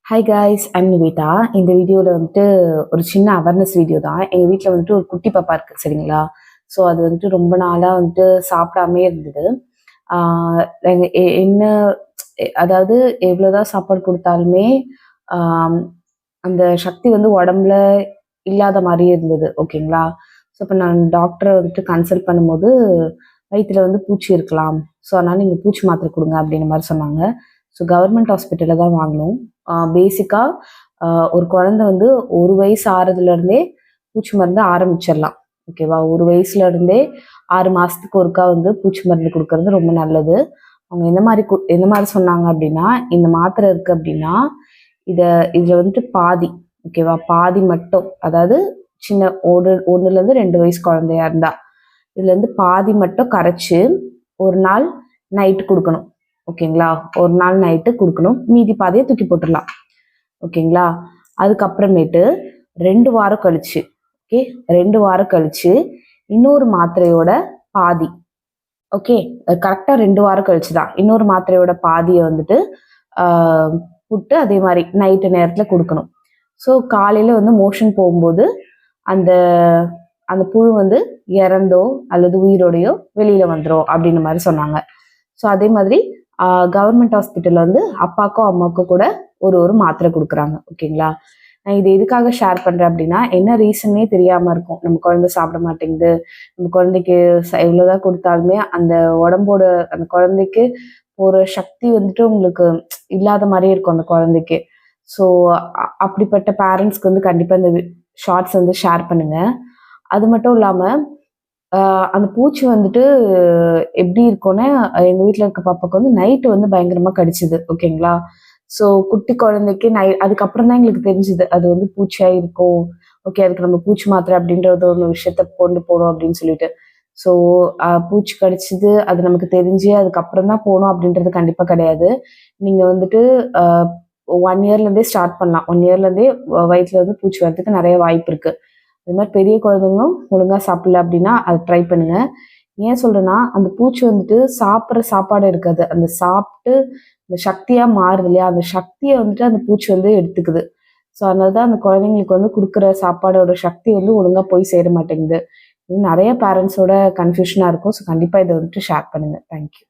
Hi guys, I'm Nivetha. இந்த வீடியோவில் வந்துட்டு ஒரு சின்ன அவேர்னஸ் வீடியோ தான். எங்கள் வீட்டில் வந்துட்டு ஒரு குட்டி பாப்பா இருக்குது, சரிங்களா? ஸோ அது வந்துட்டு ரொம்ப நாளாக வந்துட்டு சாப்பிடாமே இருந்தது. என்ன அதாவது எவ்வளோதான் சாப்பாடு கொடுத்தாலுமே அந்த சக்தி வந்து உடம்புல இல்லாத மாதிரியே இருந்தது, ஓகேங்களா? ஸோ இப்போ நான் டாக்டரை வந்துட்டு கன்சல்ட் பண்ணும்போது வயிற்றுல வந்து பூச்சி இருக்கலாம், ஸோ அதனால் நீங்கள் பூச்சி மாத்திரை கொடுங்க அப்படின்ற மாதிரி சொன்னாங்க. ஸோ கவர்மெண்ட் ஹாஸ்பிட்டலில் தான் வாங்கணும். பேசிக்காக ஒரு குழந்தை வந்து 1 வயசு ஆறதுலேருந்தே பூச்சி மருந்து ஆரம்பிச்சிடலாம், ஓகேவா? 1 வயசுலேருந்தே 6 மாதத்துக்கு ஒருக்கா வந்து பூச்சி மருந்து கொடுக்கறது ரொம்ப நல்லது. அவங்க எந்த மாதிரி சொன்னாங்க அப்படின்னா, இந்த மாத்திரை இருக்குது அப்படின்னா இதில் வந்துட்டு பாதி, ஓகேவா? பாதி மட்டும், அதாவது சின்ன 1லேருந்து 2 வயசு குழந்தையா இருந்தா இதுலேருந்து பாதி மட்டும் கரைச்சி ஒரு நாள் நைட்டு கொடுக்கணும், ஓகேங்களா? ஒரு நாள் நைட்டு கொடுக்கணும், மீதி பாதியை தூக்கி போட்டுடலாம், ஓகேங்களா? அதுக்கப்புறமேட்டு 2 வாரம் கழிச்சு, ஓகே, 2 வாரம் கழிச்சு இன்னொரு மாத்திரையோட பாதி, ஓகே, கரெக்டாக 2 வாரம் கழிச்சு தான் இன்னொரு மாத்திரையோட பாதியை வந்துட்டு புட்டு அதே மாதிரி நைட்டு நேரத்தில் கொடுக்கணும். ஸோ காலையில் வந்து மோஷன் போகும்போது அந்த அந்த புழு வந்து இறந்தோ அல்லது உயிரோடையோ வெளியில் வந்துடும் அப்படின்ற மாதிரி சொன்னாங்க. ஸோ அதே மாதிரி கவர்மெண்ட் ஹாஸ்பிட்டலில் வந்து அப்பாக்கோ அம்மாக்கோ கூட ஒரு மாத்திரை கொடுக்குறாங்க, ஓகேங்களா? நான் இது எதுக்காக ஷேர் பண்ணுறேன் அப்படின்னா, என்ன ரீசன்னே தெரியாமல் இருக்கும். நம்ம குழந்தை சாப்பிட மாட்டேங்குது, நம்ம குழந்தைக்கு எவ்வளோதான் கொடுத்தாலுமே அந்த உடம்போட அந்த குழந்தைக்கு ஒரு சக்தி வந்துட்டு உங்களுக்கு இல்லாத மாதிரியே இருக்கும் அந்த குழந்தைக்கு. ஸோ அப்படிப்பட்ட பேரண்ட்ஸ்க்கு வந்து கண்டிப்பாக இந்த ஷார்ட்ஸ் வந்து ஷேர் பண்ணுங்கள். அது மட்டும் இல்லாமல் அந்த பூச்சி வந்துட்டு எப்படி இருக்கும்னா, எங்கள் வீட்டில் இருக்க பாப்பாவுக்கு வந்து நைட்டு வந்து பயங்கரமாக கடிச்சுது, ஓகேங்களா? ஸோ குட்டி குழந்தைக்கு அதுக்கப்புறம் தான் எங்களுக்கு தெரிஞ்சுது அது வந்து பூச்சியாக இருக்கும், ஓகே, அதுக்கு நம்ம பூச்சி மாத்திரை அப்படின்றது ஒரு விஷயத்த கொண்டு போகணும் அப்படின்னு சொல்லிட்டு. ஸோ பூச்சி கடிச்சிது அது நமக்கு தெரிஞ்சு அதுக்கப்புறம் தான் போகணும் அப்படின்றது கண்டிப்பாக கிடையாது. நீங்கள் வந்துட்டு 1 இயர்லேருந்தே ஸ்டார்ட் பண்ணலாம். 1 இயர்லேருந்தே வயிற்றுல வந்து பூச்சி வரதுக்கு நிறைய வாய்ப்பு இருக்குது. அது மாதிரி பெரிய குழந்தைங்களும் ஒழுங்காக சாப்பிடல அப்படின்னா அதை ட்ரை பண்ணுங்கள். ஏன் சொல்கிறேன்னா, அந்த பூச்சி வந்துட்டு சாப்பிட்ற சாப்பாடு இருக்காது, அந்த சாப்பிட்டு இந்த சக்தியாக மாறுது இல்லையா, அந்த சக்தியை வந்துட்டு அந்த பூச்சி வந்து எடுத்துக்குது. ஸோ அதனால தான் அந்த குழந்தைங்களுக்கு வந்து கொடுக்குற சாப்பாடோட சக்தி வந்து ஒழுங்காக போய் சேர மாட்டேங்குது. நிறைய பேரண்ட்ஸோட கன்ஃபியூஷனாக இருக்கும். ஸோ கண்டிப்பாக இதை வந்துட்டு ஷேர் பண்ணுங்கள். தேங்க்யூ.